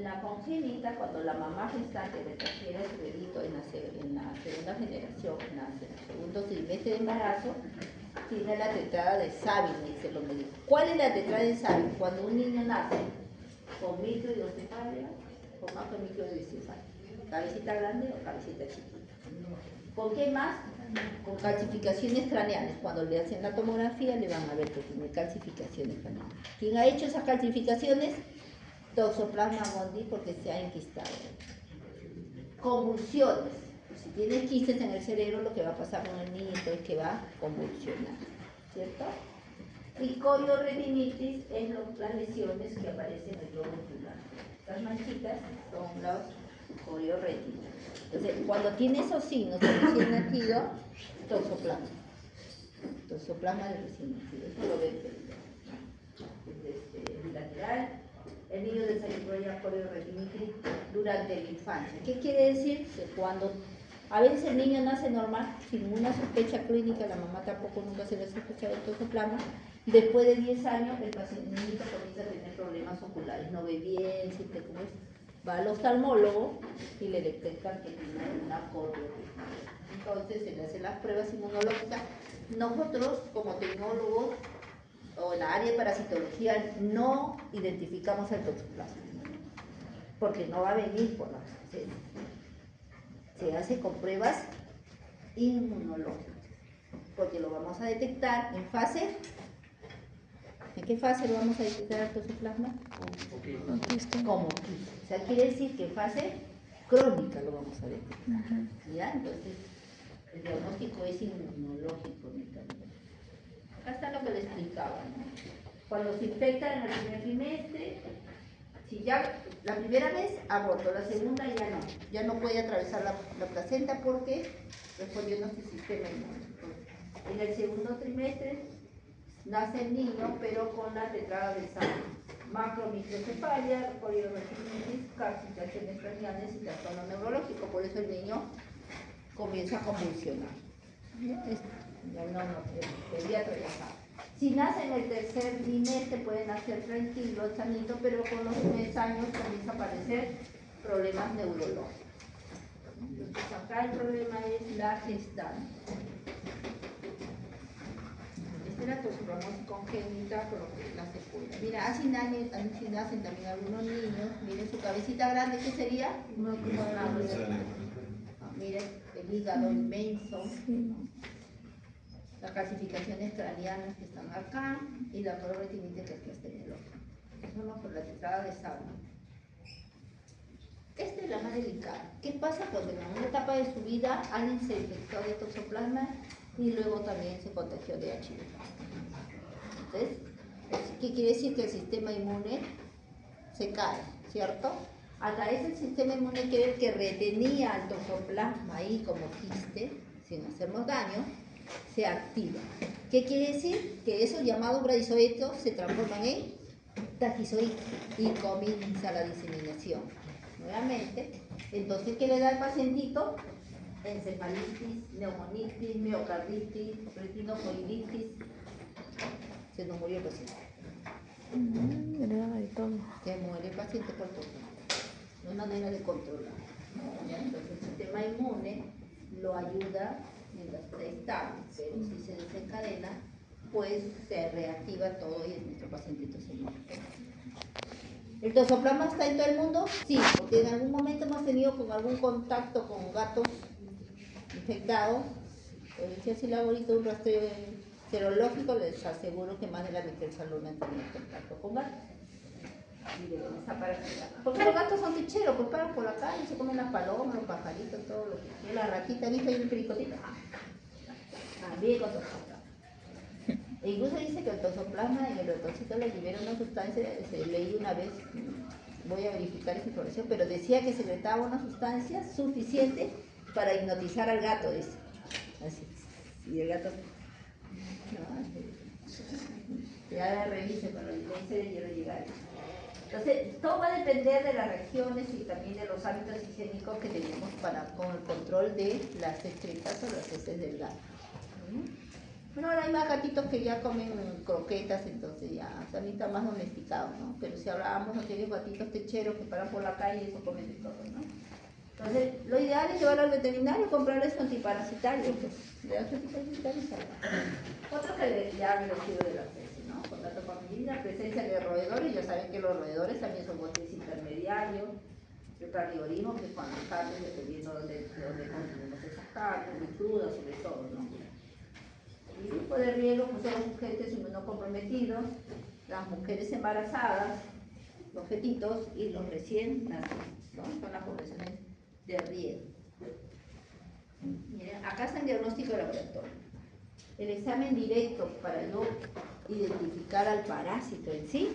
La congénita, cuando la mamá gestante le transfiere su bebito en la segunda generación, en el segundo trimestre de embarazo, tiene la tetrada de Sabin, dice los médicos. ¿Cuál es la tetrada de Sabin? Cuando un niño nace con microhidrocefalia, con macromicrohidrocefalia, cabecita grande o cabecita chiquita. ¿Con qué más? Con calcificaciones craneales. Cuando le hacen la tomografía le van a ver que tiene calcificaciones craneales. ¿Quién ha hecho esas calcificaciones? Toxoplasma gondii, porque se ha enquistado. Convulsiones. Si tiene quistes en el cerebro, lo que va a pasar con el niño es que va a convulsionar, ¿cierto? Y coriorretinitis es las lesiones que aparecen en el globo ocular. Las manchitas son las coriorretinas. Entonces, cuando tiene esos signos de recién nacido, toxoplasma. Toxoplasma de recién nacido. Eso lo ven bilateral. El niño desarrolla coriorretinitis durante la infancia. ¿Qué quiere decir? Que cuando a veces el niño nace normal, sin una sospecha clínica, la mamá tampoco nunca se le ha sospechado el toxoplasma, después de 10 años el niñito comienza a tener problemas oculares, no ve bien, siente como es. Va al oftalmólogo y le detectan que tiene una coriorretinitis. Entonces se le hacen las pruebas inmunológicas. Nosotros, como tecnólogos, o en la área de parasitología, no identificamos el toxoplasma, porque no va a venir por la se hace con pruebas inmunológicas, porque lo vamos a detectar en fase. ¿En qué fase lo vamos a detectar el toxoplasma? Como quiste. O sea, quiere decir que en fase crónica lo vamos a detectar. ¿Ya? Entonces, el diagnóstico es inmunológico únicamente. Acá está lo que le explicaba, ¿no? Cuando se infecta en el primer trimestre, si ya la primera vez aborto, la segunda ya no puede atravesar la placenta porque respondió nuestro sistema inmune. En el segundo trimestre nace el niño, pero con la tetrada de Sabin, macromicrocefalia, coriorretinitis, calcificaciones craneales y trastorno neurológico. Por eso el niño comienza a convulsionar. Pediatra ya sabe. Si nace en el tercer trimestre pueden nacer tranquilos, sanitos, pero con los 3 años comienza a aparecer problemas neurológicos. Entonces acá el problema es la gestante. Esta es la toxoplasmosis congénita con la secuela. Mira, así nacen también algunos niños. Miren su cabecita grande, ¿qué sería? Miren el hígado inmenso. Las calcificaciones craneanas que están acá y la coriorretinitis que aquí está en el ojo. Vamos por la tetrada de Sabin. Esta es la más delicada. ¿Qué pasa cuando en una etapa de su vida alguien se infectó de toxoplasma y luego también se contagió de HIV? Entonces, ¿qué quiere decir? Que el sistema inmune se cae, ¿cierto? A través del sistema inmune que retenía el toxoplasma ahí como quiste, sin hacernos daño, se activa. ¿Qué quiere decir? Que esos llamados bradizoitos se transforman en taquizoides y comienza la diseminación. Nuevamente, entonces, ¿qué le da al pacientito? Encefalitis, neumonitis, miocarditis, retinocoiditis. Se nos murió el paciente. Le da de todo. Se muere el paciente por todo. No hay manera de controlar. ¿ya? Entonces el sistema inmune lo ayuda mientras está estable, pero si se desencadena, pues se reactiva todo y nuestro pacientito se muere. ¿El toxoplasma está en todo el mundo? Sí, porque en algún momento hemos tenido con algún contacto con gatos infectados. Si así le hago ahorita un rastreo serológico, les aseguro que más de la mitad del salón han tenido contacto con gatos. Y deben desaparecer. Porque los gatos son ticheros, pues paran por la calle, se comen las palomas, los pajaritos, todo lo que quiera, la ratita, ¿viste? Hay un pericotito. Bien con toxoplasma. E incluso dice que el toxoplasma en el ratoncito le libera una sustancia, leí una vez, voy a verificar esa información, pero decía que secretaba una sustancia suficiente para hipnotizar al gato, dice. Así. Y el gato. No, ya revise cuando le dice quiero llegar. Entonces, todo va a depender de las regiones y también de los hábitos higiénicos que tenemos con el control de las excretas o las heces del gato. Bueno, ahora hay más gatitos que ya comen croquetas, entonces ya también está más domesticado, ¿no? Pero si hablábamos de aquellos gatitos techeros que paran por la calle y eso comen de todo, ¿no? Entonces, lo ideal es llevarlo al veterinario y comprarle su antiparasitario, pues. Le da su antiparasitario y salva. Otro que ya han elegido de la especie, ¿no? Contacto con la presencia de roedores, ya saben que los roedores también son botes intermediarios. El carnivorismo, que cuando carnes, dependiendo de dónde consumimos esas carnes, muy crudas sobre todo, ¿no? El grupo de riesgo pues, son los sujetos inmunocomprometidos, las mujeres embarazadas, los fetitos y los recién nacidos, ¿no? Son las poblaciones de riesgo. Miren, acá está el diagnóstico de laboratorio. El examen directo para yo identificar al parásito en sí,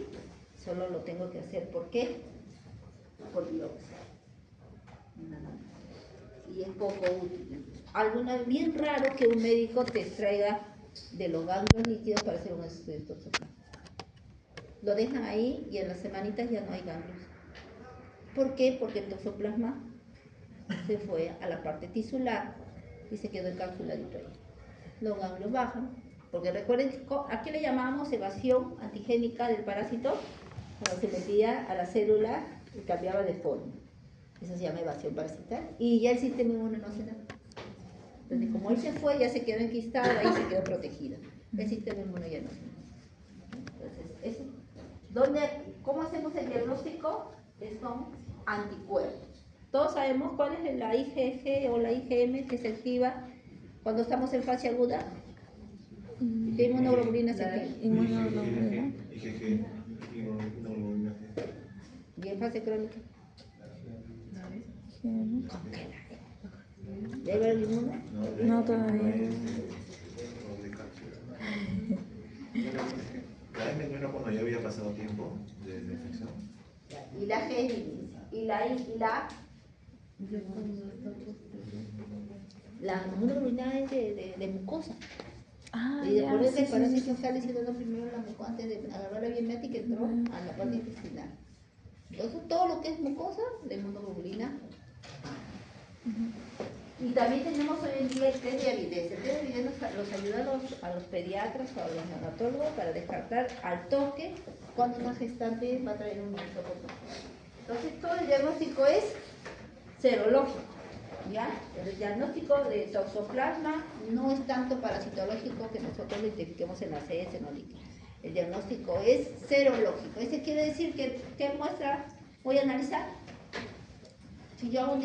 solo lo tengo que hacer, ¿por qué? Por biopsia. Y es poco útil. Bien raro que un médico te extraiga de los ganglios líquidos para hacer un estudio de toxoplasma. Lo dejan ahí y en las semanitas ya no hay ganglios. ¿Por qué? Porque el toxoplasma se fue a la parte tisular y se quedó encapsuladito ahí. Los ganglios bajan, porque recuerden que aquí le llamábamos evasión antigénica del parásito, cuando se metía a la célula y cambiaba de forma. Eso se llama evasión parasital y ya el sistema inmune no hace nada. Entonces, como él se fue, ya se quedó enquistado, ahí se quedó protegido. El sistema inmune ya no hace nada. Entonces, ¿cómo hacemos el diagnóstico? Es con anticuerpos. Todos sabemos cuál es la IgG o la IgM que se activa cuando estamos en fase aguda. ¿Qué inmunoglobulina se activa? Inmunoglobulina. IgG, inmunoglobulina. ¿Y en fase crónica? ¿Ya iba el inmuno? No, todavía. La M no era cuando ya había pasado tiempo de infección. Y la G y la inmunoglobulina es de mucosa. Ah, Y ya, después sí, el parásito sí, sí. sale siendo primero la mucosa antes de agarrar la biométrica que entró a la parte intestinal. Entonces todo lo que es mucosa, la inmunoglobulina. Y también tenemos hoy en día el test de avidez. El test de avidez los ayuda a los pediatras o a los neonatólogos para descartar al toque cuando una gestante va a traer un niño por nosotros. Entonces todo el diagnóstico es serológico. ¿Ya? El diagnóstico de toxoplasma no es tanto parasitológico que nosotros lo identifiquemos en la heces, en los líquidos. El diagnóstico es serológico. Este quiere decir que ¿qué muestra voy a analizar? Si yo hago un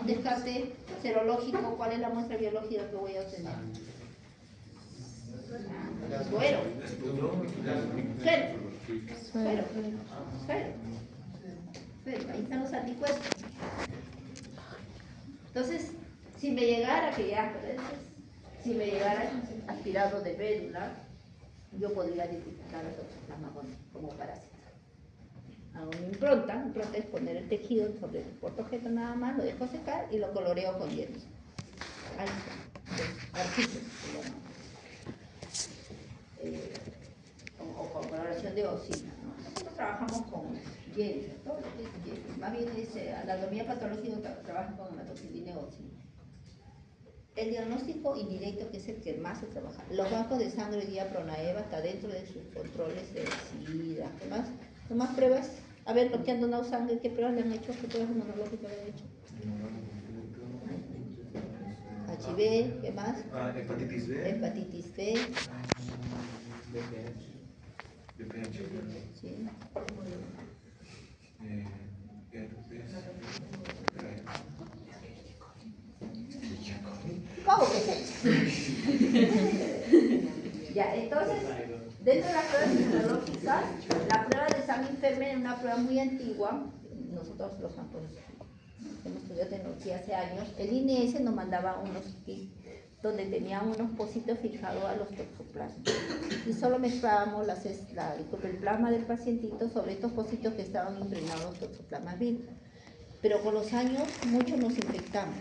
descarte serológico, ¿cuál es la muestra biológica que voy a obtener? Suero. Suero. Ahí están los anticuerpos. Entonces, si me llegara si me llegara aspirado de médula, yo podría identificar el toxoplasma como parásito. Hago una impronta es poner el tejido sobre el portojeto nada más, lo dejo secar y lo coloreo con hielo. Ahí está, arcillos, o con coloración de oxina, ¿no? Nosotros trabajamos con hielo, todo lo que es hielo. Más bien la anatomía patológica trabaja con amatoxilina y oxina. El diagnóstico indirecto, que es el que más se trabaja. Los bancos de sangre hoy día Pronaeva está dentro de sus controles de SIDA. ¿Qué más? Nomás pruebas A ver, los que han donado sangre, ¿qué pruebas le han hecho? ¿Qué pruebas inmunológicas le han hecho? HIV, ¿qué más? Hepatitis B. Hepatitis B. BPH. Sí. ¿Cómo que sí? Ya, entonces, dentro de las pruebas inmunológicas, la prueba de examen enferme es una prueba muy antigua. Nosotros los campos hemos estudiado tecnología hace años. El INS nos mandaba unos kits donde tenían unos pocitos fijados a los toxoplasmas. Y solo mezclábamos el plasma del pacientito sobre estos pocitos que estaban impregnados toxoplasmas vivos. Pero con los años, muchos nos infectamos,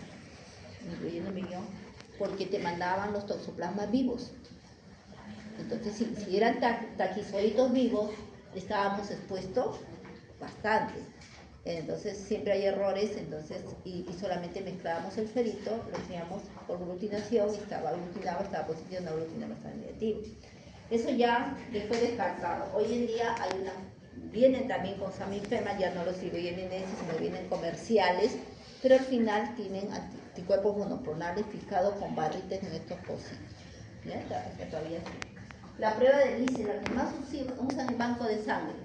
incluyéndome yo, porque te mandaban los toxoplasmas vivos. Entonces, si eran taquizoitos vivos, estábamos expuestos bastante. Entonces, siempre hay errores, y solamente mezclábamos el ferrito, lo hacíamos por glutinación, y estaba aglutinado, estaba positivo, no aglutinado, estaba negativo. Eso ya fue descartado. Hoy en día vienen también con examen enferma, ya no los distribuyen en ese, sino vienen comerciales, pero al final tienen anticuerpos monoclonales fijados con barritas en estos pocitos. ¿Ya? Todavía sí. La prueba de Lice, la que más usan en banco de sangre.